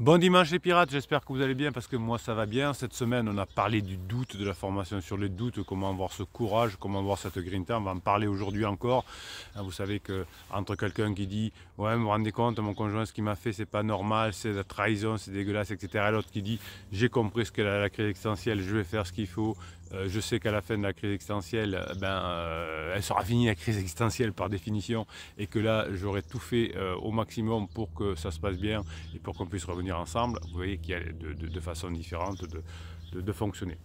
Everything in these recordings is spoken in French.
Bon dimanche les pirates, j'espère que vous allez bien parce que moi ça va bien. Cette semaine on a parlé du doute, de la formation sur les doutes, comment avoir ce courage, comment avoir cette grinta. On va en parler aujourd'hui encore. Vous savez que entre quelqu'un qui dit ouais, vous vous rendez compte, mon conjoint ce qu'il m'a fait c'est pas normal, c'est de la trahison, c'est dégueulasse, etc. Et l'autre qui dit j'ai compris ce qu'est la crise existentielle, je vais faire ce qu'il faut. Je sais qu'à la fin de la crise existentielle, elle sera finie la crise existentielle par définition et que là j'aurai tout fait au maximum pour que ça se passe bien et pour qu'on puisse revenir ensemble. Vous voyez qu'il y a de façons différentes de fonctionner.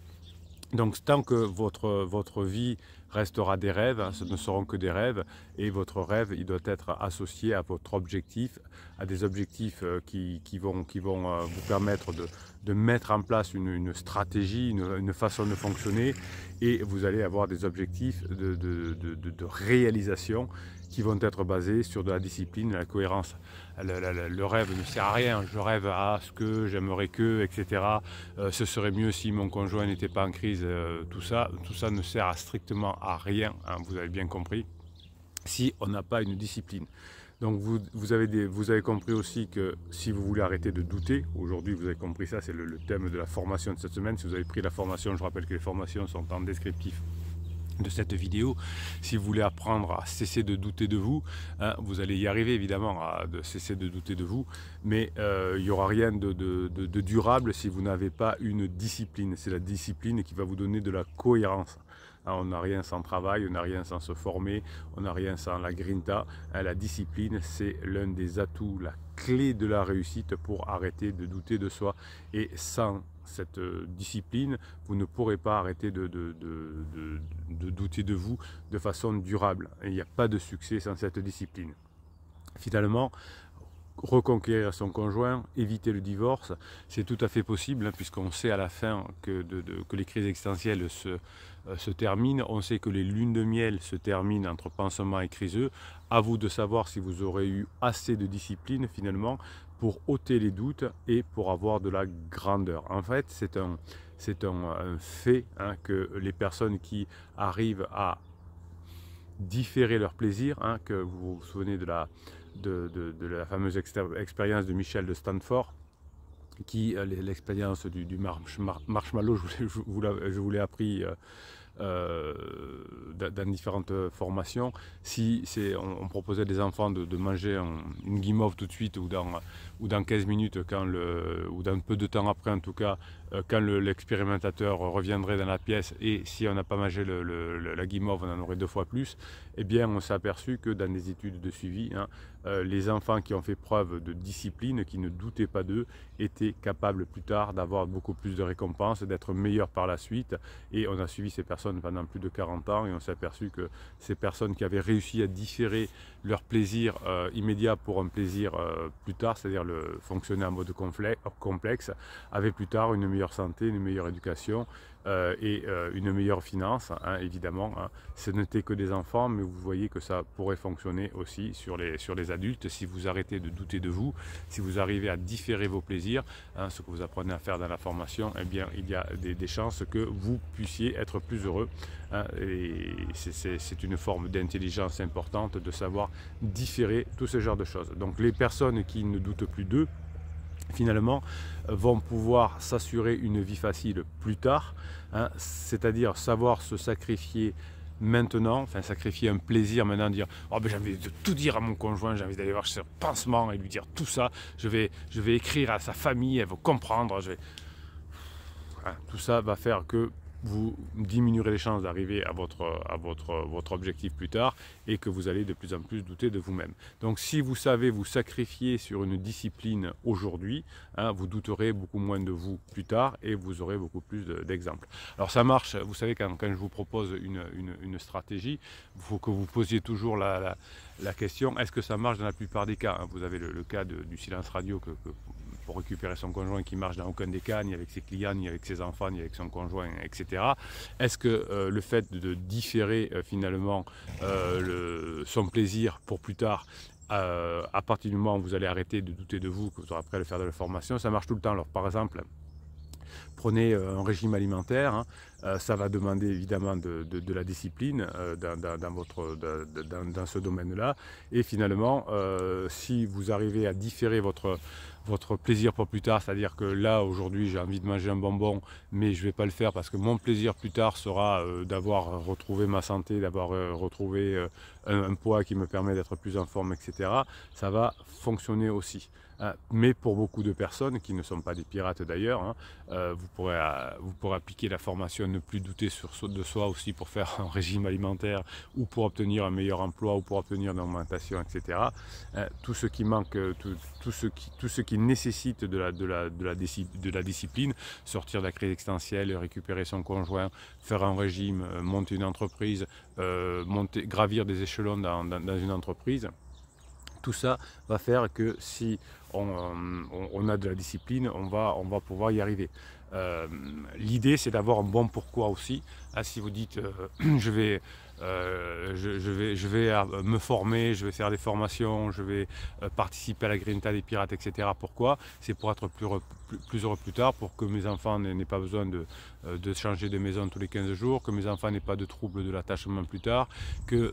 Donc tant que votre vie restera des rêves, ce ne seront que des rêves, et votre rêve il doit être associé à votre objectif, à des objectifs qui vont vous permettre de mettre en place une stratégie, une façon de fonctionner, et vous allez avoir des objectifs de réalisation qui vont être basés sur de la discipline, de la cohérence. Le rêve ne sert à rien, je rêve à ce que, j'aimerais que, etc. Ce serait mieux si mon conjoint n'était pas en crise, tout ça ne sert strictement à rien, hein, vous avez bien compris, si on n'a pas une discipline. Donc vous avez compris aussi que si vous voulez arrêter de douter, aujourd'hui vous avez compris ça, c'est le thème de la formation de cette semaine. Si vous avez pris la formation, je rappelle que les formations sont en descriptif de cette vidéo. Si vous voulez apprendre à cesser de douter de vous, hein, vous allez y arriver évidemment à cesser de douter de vous, mais il n'y aura rien de durable si vous n'avez pas une discipline. C'est la discipline qui va vous donner de la cohérence. Hein, on n'a rien sans travail, on n'a rien sans se former, on n'a rien sans la grinta. Hein, la discipline, c'est l'un des atouts, la clé de la réussite pour arrêter de douter de soi. Et sans cette discipline, vous ne pourrez pas arrêter de douter de vous de façon durable. Et il n'y a pas de succès sans cette discipline. Finalement, reconquérir son conjoint, éviter le divorce, c'est tout à fait possible, hein, puisqu'on sait à la fin que les crises existentielles se terminent, on sait que les lunes de miel se terminent entre pansement et criseux. À vous de savoir si vous aurez eu assez de discipline finalement pour ôter les doutes et pour avoir de la grandeur. En fait, c'est un fait, hein, que les personnes qui arrivent à différer leur plaisir, hein, que vous vous souvenez de la fameuse expérience de Michel de Stanford, l'expérience du marshmallow, je vous l'ai appris dans différentes formations. Si on proposait à des enfants de manger une guimauve tout de suite ou dans 15 minutes, ou dans peu de temps après en tout cas, quand l'expérimentateur reviendrait dans la pièce, et si on n'a pas mangé la guimauve, on en aurait 2 fois plus, eh bien on s'est aperçu que dans des études de suivi, hein, les enfants qui ont fait preuve de discipline, qui ne doutaient pas d'eux, étaient capables plus tard d'avoir beaucoup plus de récompenses, d'être meilleurs par la suite. Et on a suivi ces personnes pendant plus de 40 ans et on s'est aperçu que ces personnes qui avaient réussi à différer leur plaisir immédiat pour un plaisir plus tard, c'est-à-dire le fonctionner en mode complexe, avaient plus tard une meilleure santé, une meilleure éducation et une meilleure finance, hein, évidemment. Hein. Ce n'était que des enfants, mais vous voyez que ça pourrait fonctionner aussi sur les adultes. Si vous arrêtez de douter de vous, si vous arrivez à différer vos plaisirs, hein, ce que vous apprenez à faire dans la formation, eh bien, il y a des chances que vous puissiez être plus heureux. Hein, et c'est une forme d'intelligence importante de savoir différer tout ce genre de choses. Donc les personnes qui ne doutent plus d'eux, finalement, vont pouvoir s'assurer une vie facile plus tard, hein, c'est-à-dire savoir se sacrifier maintenant, enfin sacrifier un plaisir maintenant, dire oh ben j'ai envie de tout dire à mon conjoint, j'ai envie d'aller voir ce pansement et lui dire tout ça, je vais écrire à sa famille, elle va comprendre, hein, tout ça va faire que vous diminuerez les chances d'arriver à votre objectif plus tard et que vous allez de plus en plus douter de vous-même. Donc si vous savez vous sacrifier sur une discipline aujourd'hui, hein, vous douterez beaucoup moins de vous plus tard et vous aurez beaucoup plus d'exemples. Alors ça marche, vous savez, quand je vous propose une stratégie, il faut que vous posiez toujours la question, est-ce que ça marche dans la plupart des cas, hein. Vous avez le cas du silence radio pour récupérer son conjoint qui marche dans aucun des cas, ni avec ses clients, ni avec ses enfants, ni avec son conjoint, etc. Est-ce que le fait de différer finalement son plaisir pour plus tard, à partir du moment où vous allez arrêter de douter de vous, que vous aurez après à le faire de la formation, ça marche tout le temps. Alors par exemple, prenez un régime alimentaire, hein, ça va demander évidemment de la discipline dans ce domaine-là. Et finalement, si vous arrivez à différer votre plaisir pour plus tard, c'est-à-dire que là aujourd'hui j'ai envie de manger un bonbon, mais je ne vais pas le faire parce que mon plaisir plus tard sera d'avoir retrouvé ma santé, d'avoir retrouvé un poids qui me permet d'être plus en forme, etc. Ça va fonctionner aussi. Mais pour beaucoup de personnes qui ne sont pas des pirates d'ailleurs, hein, vous pourrez appliquer la formation ne plus douter de soi aussi pour faire un régime alimentaire ou pour obtenir un meilleur emploi ou pour obtenir une augmentation, etc. Tout ce qui manque, tout ce qui nécessite de la discipline, sortir de la crise existentielle, récupérer son conjoint, faire un régime, monter une entreprise, gravir des échelons dans une entreprise. Tout ça va faire que si on a de la discipline, on va pouvoir y arriver. L'idée, c'est d'avoir un bon pourquoi aussi. Si vous dites je vais me former, je vais faire des formations, je vais participer à la Grinta des pirates, etc. Pourquoi? C'est pour être plus heureux plus tard, pour que mes enfants n'aient pas besoin de changer de maison tous les 15 jours, que mes enfants n'aient pas de troubles de l'attachement plus tard, que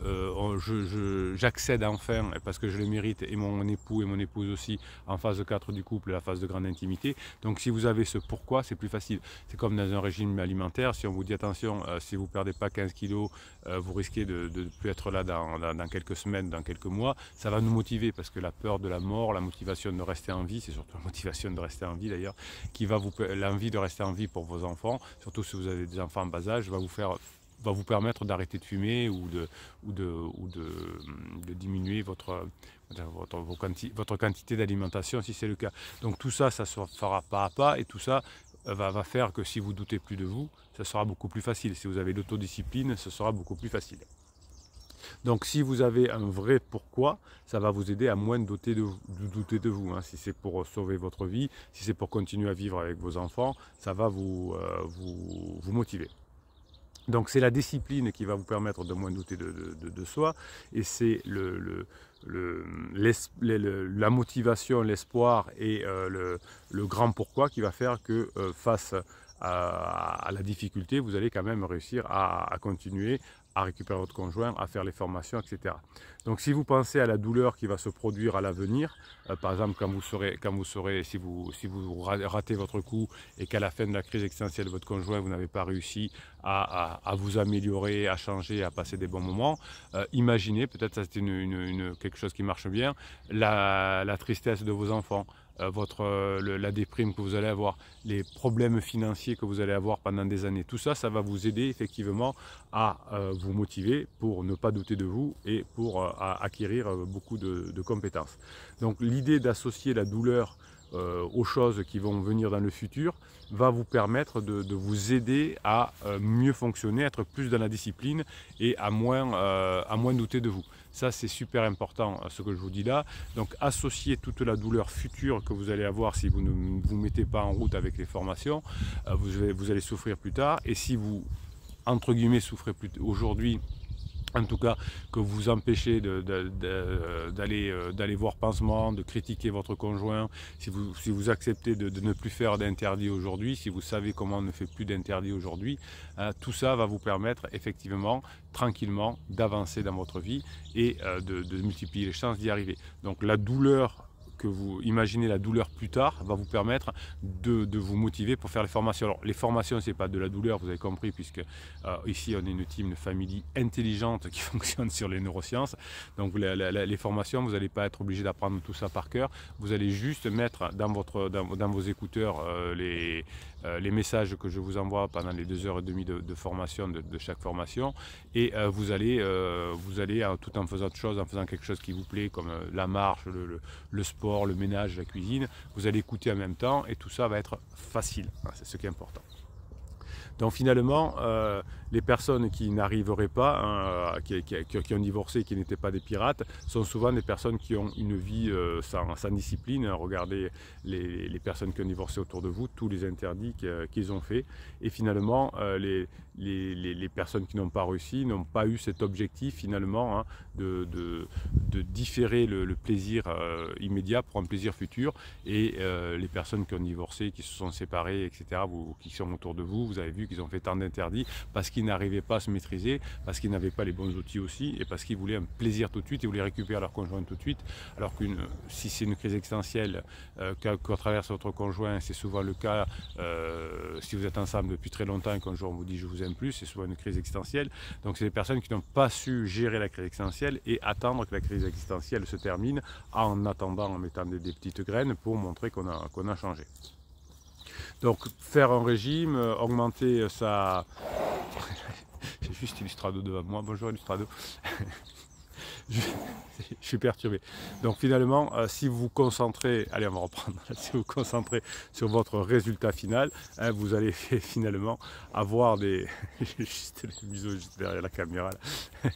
j'accède enfin, parce que je le mérite, et mon époux et mon épouse aussi, en phase 4 du couple, la phase de grande intimité. Donc si vous avez ce pourquoi, c'est plus facile. C'est comme dans un régime alimentaire, si on vous dit attention, si vous ne perdez pas 15 kilos, vous risquez de ne plus être là dans quelques semaines, dans quelques mois, ça va nous motiver parce que la peur de la mort, la motivation de rester en vie, c'est surtout la motivation de rester en vie d'ailleurs, l'envie de rester en vie pour vos enfants, surtout si vous avez des enfants en bas âge, va vous permettre d'arrêter de fumer ou de diminuer votre quantité d'alimentation si c'est le cas. Donc tout ça, ça se fera pas à pas et tout ça va faire que si vous doutez plus de vous, ça sera beaucoup plus facile. Si vous avez l'autodiscipline, ce sera beaucoup plus facile. Donc si vous avez un vrai pourquoi, ça va vous aider à moins douter de vous. Hein. Si c'est pour sauver votre vie, si c'est pour continuer à vivre avec vos enfants, ça va vous motiver. Donc c'est la discipline qui va vous permettre de moins douter de soi, et c'est la motivation, l'espoir et le grand pourquoi qui va faire que face à la difficulté, vous allez quand même réussir à continuer à récupérer votre conjoint, à faire les formations, etc. Donc si vous pensez à la douleur qui va se produire à l'avenir, par exemple si vous ratez votre coup et qu'à la fin de la crise existentielle de votre conjoint, vous n'avez pas réussi à vous améliorer, à changer, à passer des bons moments, imaginez, peut-être ça c'est quelque chose qui marche bien, la tristesse de vos enfants, la déprime que vous allez avoir, les problèmes financiers que vous allez avoir pendant des années. Tout ça, ça va vous aider effectivement à vous motiver pour ne pas douter de vous et pour acquérir beaucoup de compétences. Donc l'idée d'associer la douleur aux choses qui vont venir dans le futur va vous permettre de vous aider à mieux fonctionner, être plus dans la discipline et à moins douter de vous. Ça c'est super important ce que je vous dis là. Donc associez toute la douleur future que vous allez avoir si vous ne vous mettez pas en route avec les formations, vous allez souffrir plus tard, et si vous entre guillemets souffrez plus aujourd'hui, en tout cas que vous empêchez d'aller voir pansement, de critiquer votre conjoint, si vous acceptez de ne plus faire d'interdit aujourd'hui, si vous savez comment on ne fait plus d'interdit aujourd'hui, tout ça va vous permettre effectivement tranquillement d'avancer dans votre vie et de multiplier les chances d'y arriver. Donc la douleur, que vous imaginez la douleur plus tard, va vous permettre de vous motiver pour faire les formations. Alors les formations, c'est pas de la douleur, vous avez compris, puisque ici on est une team, une famille intelligente qui fonctionne sur les neurosciences. Donc les formations, vous n'allez pas être obligé d'apprendre tout ça par cœur, vous allez juste mettre dans vos écouteurs les messages que je vous envoie pendant les 2h30 de formation de chaque formation, et vous allez tout en faisant autre chose, en faisant quelque chose qui vous plaît, comme la marche, le sport, le ménage, la cuisine, vous allez écouter en même temps et tout ça va être facile. C'est ce qui est important. Donc finalement, les personnes qui n'arriveraient pas, qui ont divorcé, qui n'étaient pas des pirates, sont souvent des personnes qui ont une vie sans discipline. Regardez les personnes qui ont divorcé autour de vous, tous les interdits qu'ils ont fait. Et finalement, les personnes qui n'ont pas réussi n'ont pas eu cet objectif finalement, hein, de différer le plaisir immédiat pour un plaisir futur. Et les personnes qui ont divorcé, qui se sont séparées, etc., qui sont autour de vous, vous avez vu vu qu'ils ont fait tant d'interdits, parce qu'ils n'arrivaient pas à se maîtriser, parce qu'ils n'avaient pas les bons outils aussi, et parce qu'ils voulaient un plaisir tout de suite, ils voulaient récupérer leur conjoint tout de suite, alors si c'est une crise existentielle que traverse votre conjoint, c'est souvent le cas si vous êtes ensemble depuis très longtemps et qu'un jour on vous dit je vous aime plus, c'est souvent une crise existentielle. Donc c'est des personnes qui n'ont pas su gérer la crise existentielle et attendre que la crise existentielle se termine, en attendant, en mettant des petites graines pour montrer qu'on a changé. Donc faire un régime, augmenter sa... J'ai juste Illustrado devant moi. Bonjour Illustrado. je suis perturbé. Donc finalement, si vous vous concentrez, allez on va reprendre, si vous vous concentrez sur votre résultat final, vous allez finalement avoir des... J'ai juste les biseaux juste derrière la caméra là.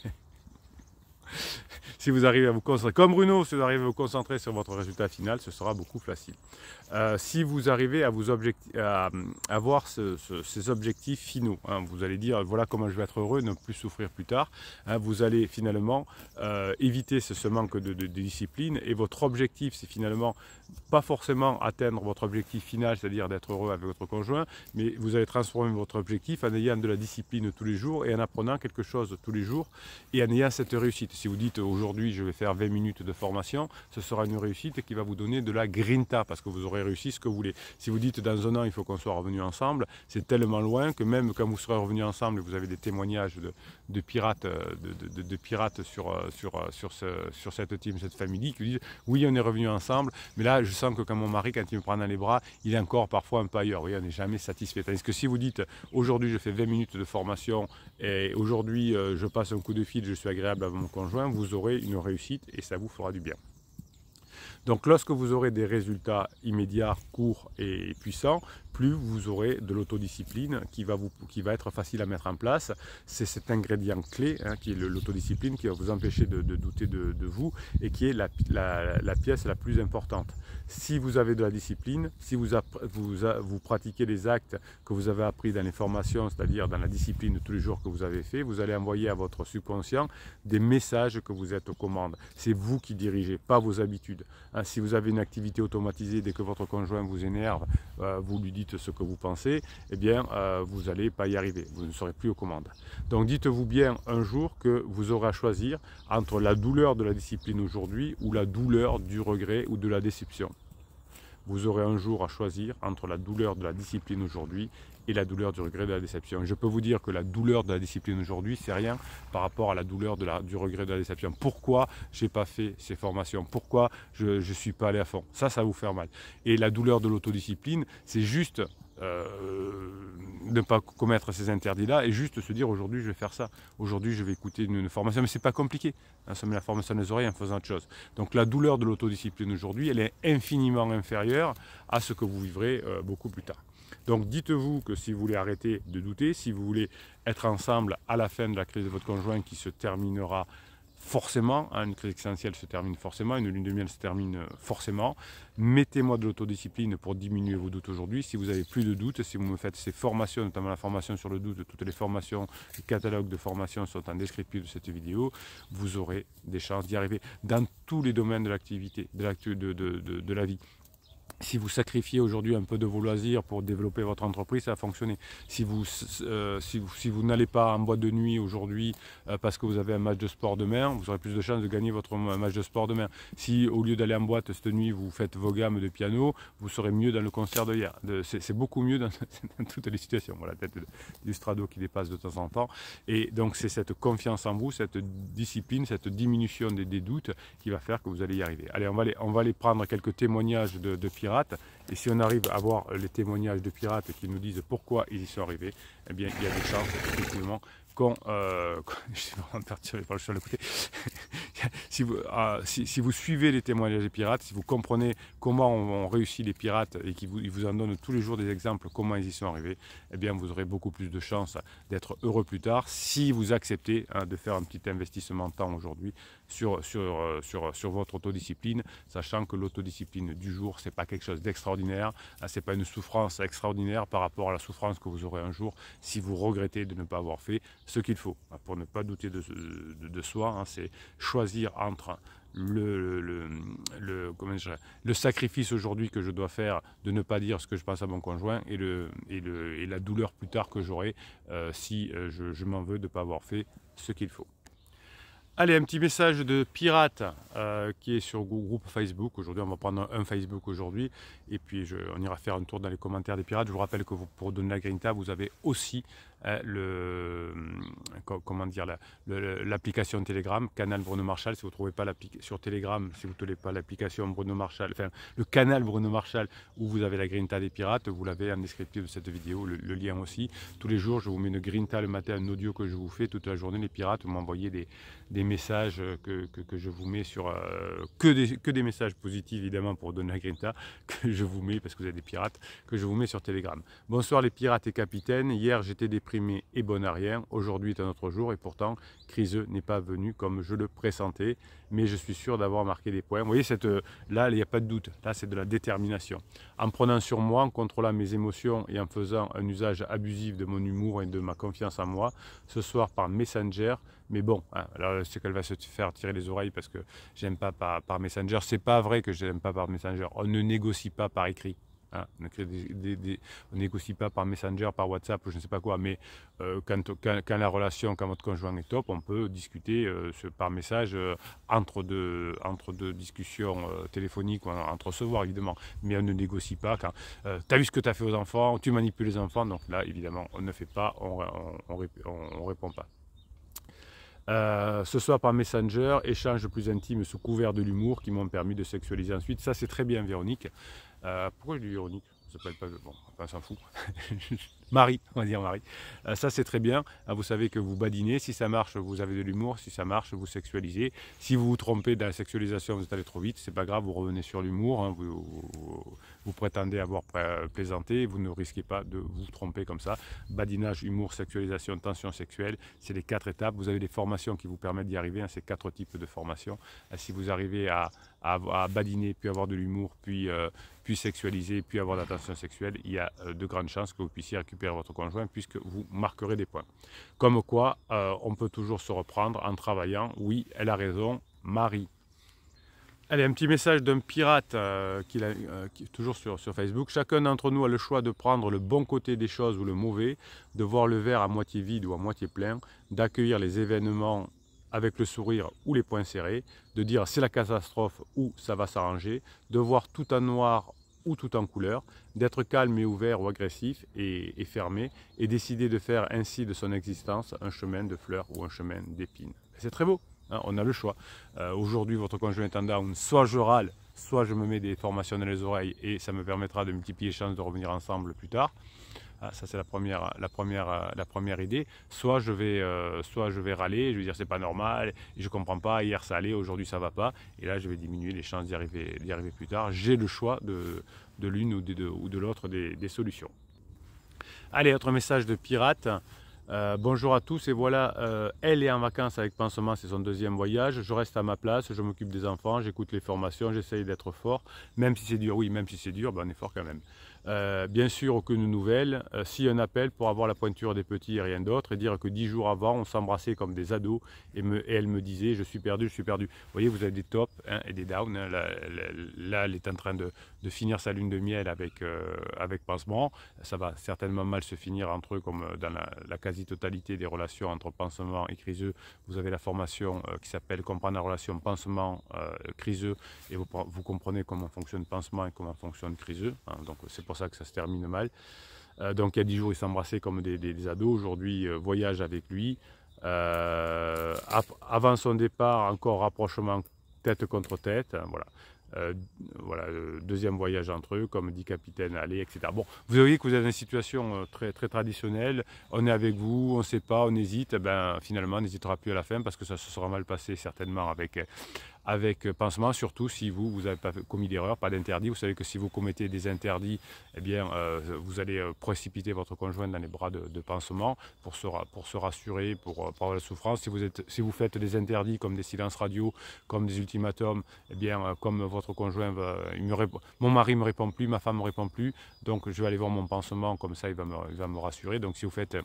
Si vous arrivez à vous concentrer, comme Bruno, si vous arrivez à vous concentrer sur votre résultat final, ce sera beaucoup plus facile. Si vous arrivez à avoir ces objectifs finaux, hein, vous allez dire voilà comment je vais être heureux, ne plus souffrir plus tard, hein, vous allez finalement éviter ce manque de discipline, et votre objectif c'est finalement pas forcément atteindre votre objectif final, c'est-à-dire d'être heureux avec votre conjoint, mais vous allez transformer votre objectif en ayant de la discipline tous les jours et en apprenant quelque chose tous les jours et en ayant cette réussite. Si vous dites aujourd'hui je vais faire 20 minutes de formation, ce sera une réussite qui va vous donner de la grinta parce que vous aurez réussi ce que vous voulez. Si vous dites dans un an il faut qu'on soit revenu ensemble, c'est tellement loin que même quand vous serez revenus ensemble et vous avez des témoignages de pirates, de pirates sur cette team, cette famille qui disent oui on est revenu ensemble, mais là je sens que quand mon mari, quand il me prend dans les bras, il est encore parfois un peu ailleurs. Oui, on n'est jamais satisfait. Tandis que si vous dites aujourd'hui je fais 20 minutes de formation et aujourd'hui je passe un coup de fil, je suis agréable avec mon conjoint, vous aurez une réussite et ça vous fera du bien. Donc lorsque vous aurez des résultats immédiats, courts et puissants, plus vous aurez de l'autodiscipline qui va être facile à mettre en place. C'est cet ingrédient clé hein, qui est l'autodiscipline qui va vous empêcher de douter de vous et qui est la pièce la plus importante. Si vous avez de la discipline, si vous pratiquez les actes que vous avez appris dans les formations, c'est-à-dire dans la discipline de tous les jours que vous avez fait, vous allez envoyer à votre subconscient des messages que vous êtes aux commandes. C'est vous qui dirigez, pas vos habitudes. Si vous avez une activité automatisée, dès que votre conjoint vous énerve, vous lui dites ce que vous pensez, eh bien vous n'allez pas y arriver, vous ne serez plus aux commandes. Donc dites-vous bien un jour que vous aurez à choisir entre la douleur de la discipline aujourd'hui ou la douleur du regret ou de la déception. Vous aurez un jour à choisir entre la douleur de la discipline aujourd'hui et la douleur du regret de la déception. Je peux vous dire que la douleur de la discipline aujourd'hui, c'est rien par rapport à la douleur du regret de la déception. Pourquoi je n'ai pas fait ces formations? Pourquoi je ne suis pas allé à fond? Ça va vous faire mal. Et la douleur de l'autodiscipline, c'est juste ne pas commettre ces interdits-là et juste se dire aujourd'hui je vais faire ça, aujourd'hui je vais écouter une formation, mais c'est pas compliqué, hein, ça met la formation dans les oreilles en faisant autre chose. Donc la douleur de l'autodiscipline aujourd'hui, elle est infiniment inférieure à ce que vous vivrez beaucoup plus tard. Donc dites-vous que si vous voulez arrêter de douter, si vous voulez être ensemble à la fin de la crise de votre conjoint qui se terminera forcément, hein, une crise existentielle se termine forcément, une lune de miel se termine forcément. Mettez-moi de l'autodiscipline pour diminuer vos doutes aujourd'hui. Si vous n'avez plus de doutes, si vous me faites ces formations, notamment la formation sur le doute, toutes les formations, les catalogues de formations sont en descriptif de cette vidéo, vous aurez des chances d'y arriver dans tous les domaines de l'activité, de la vie. Si vous sacrifiez aujourd'hui un peu de vos loisirs pour développer votre entreprise, ça va fonctionner. Si vous n'allez pas en boîte de nuit aujourd'hui parce que vous avez un match de sport demain, vous aurez plus de chances de gagner votre match de sport demain. Si au lieu d'aller en boîte cette nuit, vous faites vos gammes de piano, vous serez mieux dans le concert de hier. C'est beaucoup mieux dans toutes les situations. Voilà, peut-être l'Illustrado qui dépasse de temps en temps. Et donc c'est cette confiance en vous, cette discipline, cette diminution des doutes qui va faire que vous allez y arriver. Allez, on va aller prendre quelques témoignages de pirates. Et si on arrive à voir les témoignages de pirates qui nous disent pourquoi ils y sont arrivés, eh bien il y a des chances effectivement je suis vraiment perturbé par le sur le côté. si vous suivez les témoignages des pirates, si vous comprenez comment on réussit les pirates et qu'ils vous en donnent tous les jours des exemples comment ils y sont arrivés, eh bien vous aurez beaucoup plus de chances d'être heureux plus tard si vous acceptez de faire un petit investissement de temps aujourd'hui sur votre autodiscipline, sachant que l'autodiscipline du jour, c'est pas quelque chose d'extraordinaire, c'est pas une souffrance extraordinaire par rapport à la souffrance que vous aurez un jour si vous regrettez de ne pas avoir fait ce qu'il faut, pour ne pas douter de soi, hein. C'est choisir entre le sacrifice aujourd'hui que je dois faire de ne pas dire ce que je pense à mon conjoint et la douleur plus tard que j'aurai si je m'en veux de ne pas avoir fait ce qu'il faut. Allez, un petit message de pirate qui est sur le groupe Facebook. Aujourd'hui, on va prendre un Facebook aujourd'hui. Et puis, on ira faire un tour dans les commentaires des pirates. Je vous rappelle que pour donner la grinta, vous avez aussi l'application Telegram, canal Bruno Marchal. Si vous ne trouvez pas sur Telegram, si vous ne trouvez pas l'application Bruno Marchal, enfin le canal Bruno Marchal où vous avez la grinta des pirates, vous l'avez en descriptif de cette vidéo, le lien aussi. Tous les jours, je vous mets une grinta le matin, un audio que je vous fais toute la journée. Les pirates, vous m'envoyez des messages que je vous mets sur que des messages positifs évidemment pour donner la grinta que je vous mets parce que vous êtes des pirates, que je vous mets sur Telegram. Bonsoir les pirates et capitaines. Hier j'étais déprimé et bon à rien. Aujourd'hui est un autre jour et pourtant Criseux n'est pas venu comme je le pressentais, mais je suis sûr d'avoir marqué des points. Vous voyez, là il n'y a pas de doute, là c'est de la détermination. En prenant sur moi, en contrôlant mes émotions et en faisant un usage abusif de mon humour et de ma confiance en moi, ce soir par Messenger. Mais bon, hein, alors c'est qu'elle va se faire tirer les oreilles parce que j'aime pas par Messenger. C'est pas vrai que je n'aime pas par Messenger. On ne négocie pas par écrit. Hein. On ne négocie pas par Messenger, par WhatsApp, je ne sais pas quoi. Mais quand la relation, quand votre conjoint est top, on peut discuter par message entre deux discussions téléphoniques ou entre recevoir évidemment. Mais on ne négocie pas. Quand tu as vu ce que tu as fait aux enfants, tu manipules les enfants. Donc là, évidemment, on ne fait pas, on répond pas. Ce soir par Messenger, échange plus intime sous couvert de l'humour qui m'ont permis de sexualiser ensuite. Ça c'est très bien Véronique. Pourquoi je dis Véronique? Ça s'appelle pas, bon, on s'en fout. Marie, on va dire Marie. Ça c'est très bien. Vous savez que vous badinez. Si ça marche, vous avez de l'humour. Si ça marche, vous sexualisez. Si vous vous trompez dans la sexualisation, vous êtes allé trop vite. C'est pas grave, vous revenez sur l'humour. Hein. Vous prétendez avoir plaisanté. Vous ne risquez pas de vous tromper comme ça. Badinage, humour, sexualisation, tension sexuelle. C'est les 4 étapes. Vous avez des formations qui vous permettent d'y arriver. Hein, ces 4 types de formations. Si vous arrivez à badiner, puis avoir de l'humour, puis sexualiser, puis avoir de la tension sexuelle, il y a de grandes chances que vous puissiez récupérer votre conjoint puisque vous marquerez des points. Comme quoi, on peut toujours se reprendre en travaillant. Oui, elle a raison, Marie. Allez, un petit message d'un pirate toujours sur Facebook. Chacun d'entre nous a le choix de prendre le bon côté des choses ou le mauvais, de voir le verre à moitié vide ou à moitié plein, d'accueillir les événements avec le sourire ou les poings serrés, de dire c'est la catastrophe ou ça va s'arranger, de voir tout en noir ou tout en couleur, d'être calme et ouvert ou agressif et fermé, et décider de faire ainsi de son existence un chemin de fleurs ou un chemin d'épines. C'est très beau, hein, on a le choix. Aujourd'hui, votre conjoint est en down, soit je râle, soit je me mets des formations dans les oreilles et ça me permettra de multiplier les chances de revenir ensemble plus tard. Ah, ça c'est la première idée. Soit je vais râler, je vais dire c'est pas normal, je comprends pas, hier ça allait, aujourd'hui ça va pas, et là je vais diminuer les chances d'y arriver plus tard. J'ai le choix de l'une ou de l'autre des solutions. Allez, autre message de pirate. Bonjour à tous et voilà, elle est en vacances avec Pansement, c'est son 2e voyage, je reste à ma place, je m'occupe des enfants, j'écoute les formations, j'essaye d'être fort, même si c'est dur, oui, même si c'est dur, ben on est fort quand même. Bien sûr, aucune nouvelle, si un appel pour avoir la pointure des petits et rien d'autre, et dire que 10 jours avant, on s'embrassait comme des ados, et elle me disait, je suis perdu, je suis perdu. Vous voyez, vous avez des tops hein, et des downs, hein. Là, elle est en train de finir sa lune de miel avec Pansement, ça va certainement mal se finir entre eux, comme dans la quasi-totalité des relations entre Pansement et Criseux. Vous avez la formation qui s'appelle Comprendre la relation Pansement-Criseux, et vous comprenez comment fonctionne Pansement et comment fonctionne Criseux, hein, donc c'est pour ça que ça se termine mal. Donc il y a 10 jours, ils s'embrassaient comme des ados. Aujourd'hui, voyage avec lui. Avant son départ, encore rapprochement tête contre tête. Hein, voilà. Voilà, 2e voyage entre eux, comme dit Capitaine Allez, etc. Bon, vous voyez que vous êtes dans une situation très, très traditionnelle. On est avec vous, on ne sait pas, on hésite. Ben, finalement, on n'hésitera plus à la fin parce que ça se sera mal passé certainement avec Pansement, surtout si vous n'avez pas commis d'erreur, pas d'interdit. Vous savez que si vous commettez des interdits, eh bien, vous allez précipiter votre conjoint dans les bras de Pansement pour se rassurer, pour avoir la souffrance. Si vous faites des interdits comme des silences radio, comme des ultimatums, eh bien, comme votre conjoint mon mari ne me répond plus, ma femme ne me répond plus, donc je vais aller voir mon Pansement, comme ça il va me rassurer. Donc si vous faites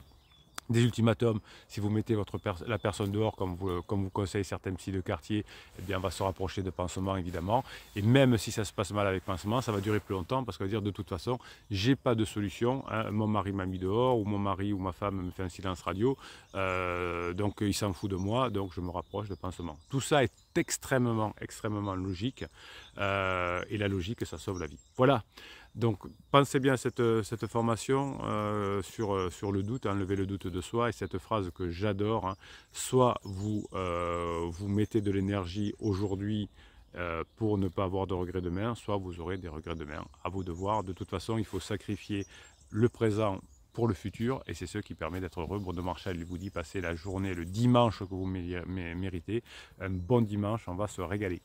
des ultimatums, si vous mettez la personne dehors, comme vous conseillent certains psys de quartier, eh bien, on va se rapprocher de pansement, évidemment. Et même si ça se passe mal avec pansement, ça va durer plus longtemps, parce qu'on va dire, de toute façon, j'ai pas de solution, hein. Mon mari m'a mis dehors, ou mon mari ou ma femme me fait un silence radio, donc il s'en fout de moi, donc je me rapproche de pansement. Tout ça est extrêmement logique, et la logique, ça sauve la vie. Voilà. Donc pensez bien à cette formation sur le doute, enlever le doute de soi, et cette phrase que j'adore, hein, soit vous mettez de l'énergie aujourd'hui pour ne pas avoir de regrets demain, soit vous aurez des regrets demain. À vous de voir. De toute façon, il faut sacrifier le présent pour le futur, et c'est ce qui permet d'être heureux. Bruno Marchal il vous dit, passez la journée, le dimanche que vous méritez, un bon dimanche, on va se régaler.